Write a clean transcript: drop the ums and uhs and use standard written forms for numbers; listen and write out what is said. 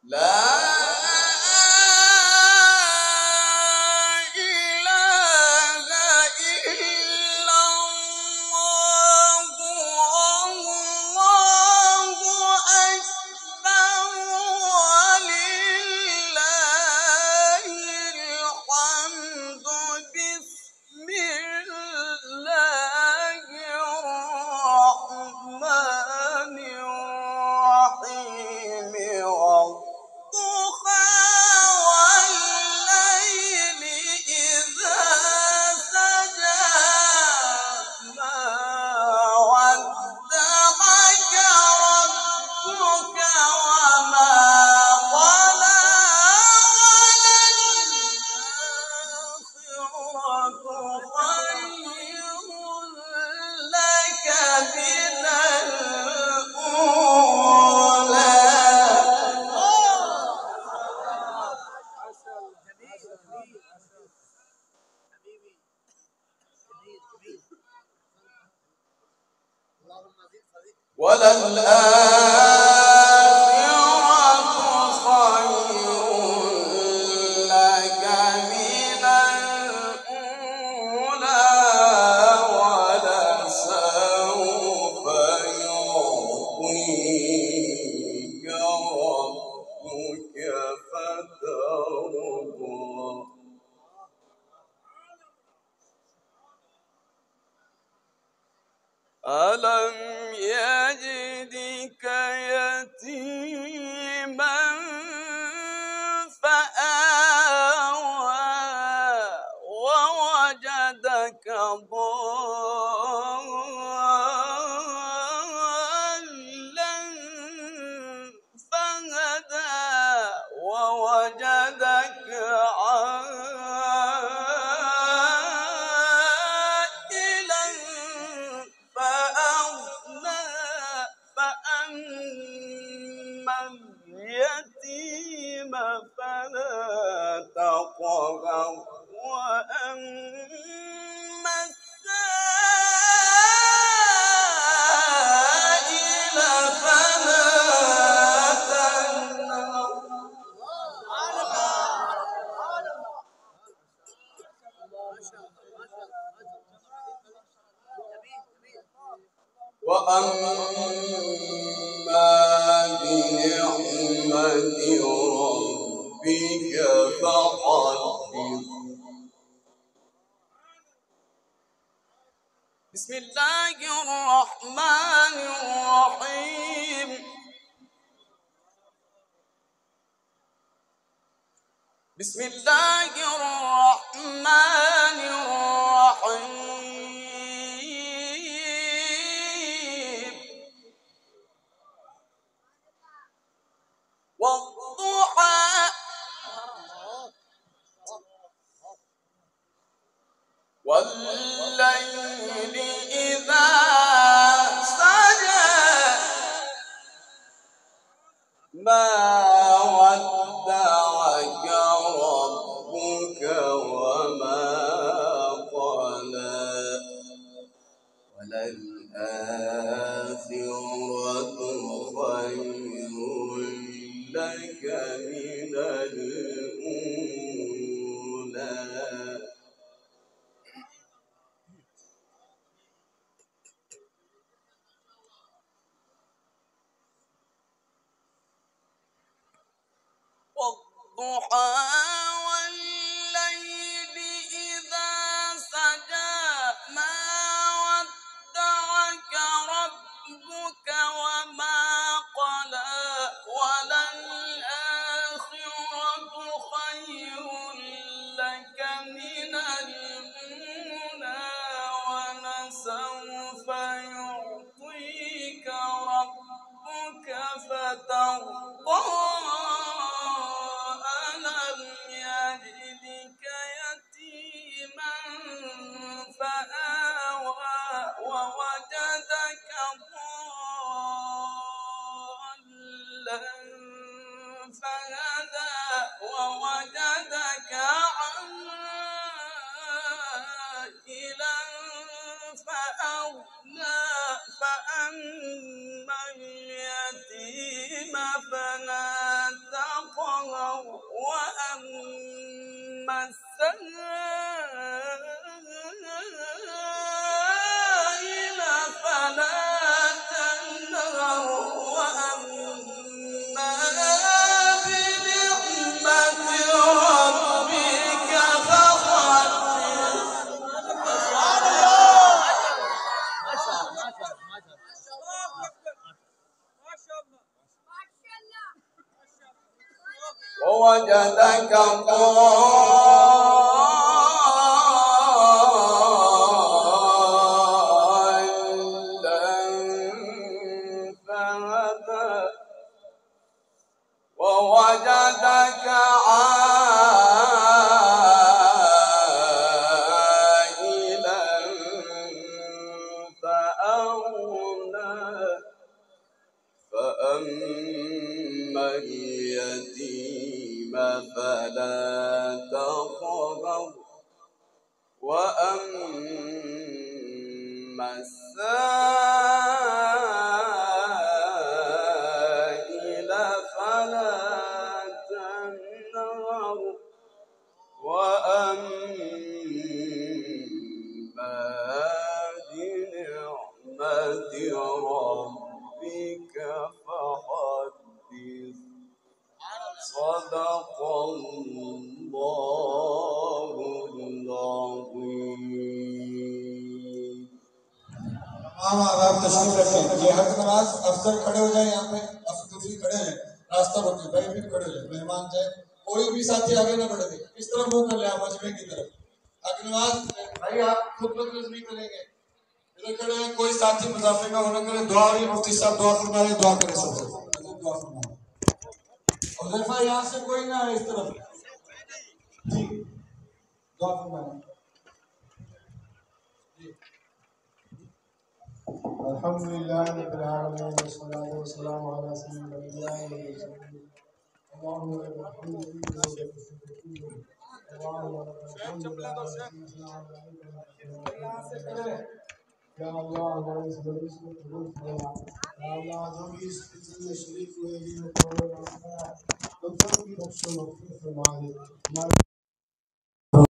لا وللآخرة خير لك من الأولى ولسوف يعطيك ربك فترضى. ألم يجدك يتيما فآوى ووجدك ضالا فهدى ووجدك اليتيم فلا تقهر وأما السائل فلا تنهر. وأما بنعمة ربك فحدث. بسم الله الرحمن الرحيم. بسم الله الرحمن الرحيم. والضحى والليل إذا سجى ما ودعك ربك وما قلى وللآخرة خير لك من الأولى. والضحى والليل إذا سجى ما ودعك ربك وما قلى وللآخرة خير لك من الأولى ولسوف يعطيك ربك فترضى. ألم يجدك يتيما فآوى ووجدك ضالا فهدى ووجدك عائلا فأغنى فأما اليتيم فلا تقهر ووجدك ضالا فهدى ووجدك عائلا فأغنى فأما اليتيم فلا تقهر وأما السائل فلا تنهر وأما بنعمة ربك فحدث صدق الله العظيم. आप तशरीफ रखें। ये हर नमाज अफसर खड़े हो जाए, यहाँ पे अफसर खड़े हैं, रास्ता रोके, भाई भी खड़े हो जाए, मेहमान जाए, कोई भी साथी आगे ना बढ़े। इस तरफ मुंह कर ले आप मजमे की तरफ। अगर नमाज भाई आप खुद नहीं करेंगे, इधर खड़े हैं, कोई साथी मुसाफिर का होना करे, दुआ हुई, मुफ्ती साहब दुआ फरमा रहे, दुआ करें सबसे, दुआ फरमा। और जैसा यहाँ से कोई ना है इस तरफ जी, दुआ फरमा। अल्हम्दुलिल्लाह रब्बिल आलमीन वस्सलातु वस्सलामु अला सय्यिदिना या अल्लाह हमारे इस मजलिस को कबूल फरमा। या अल्लाह जो भी इस में शरीक हुए हैं, तुम सबकी बख्शो, मग़फ़िरत फरमा दे।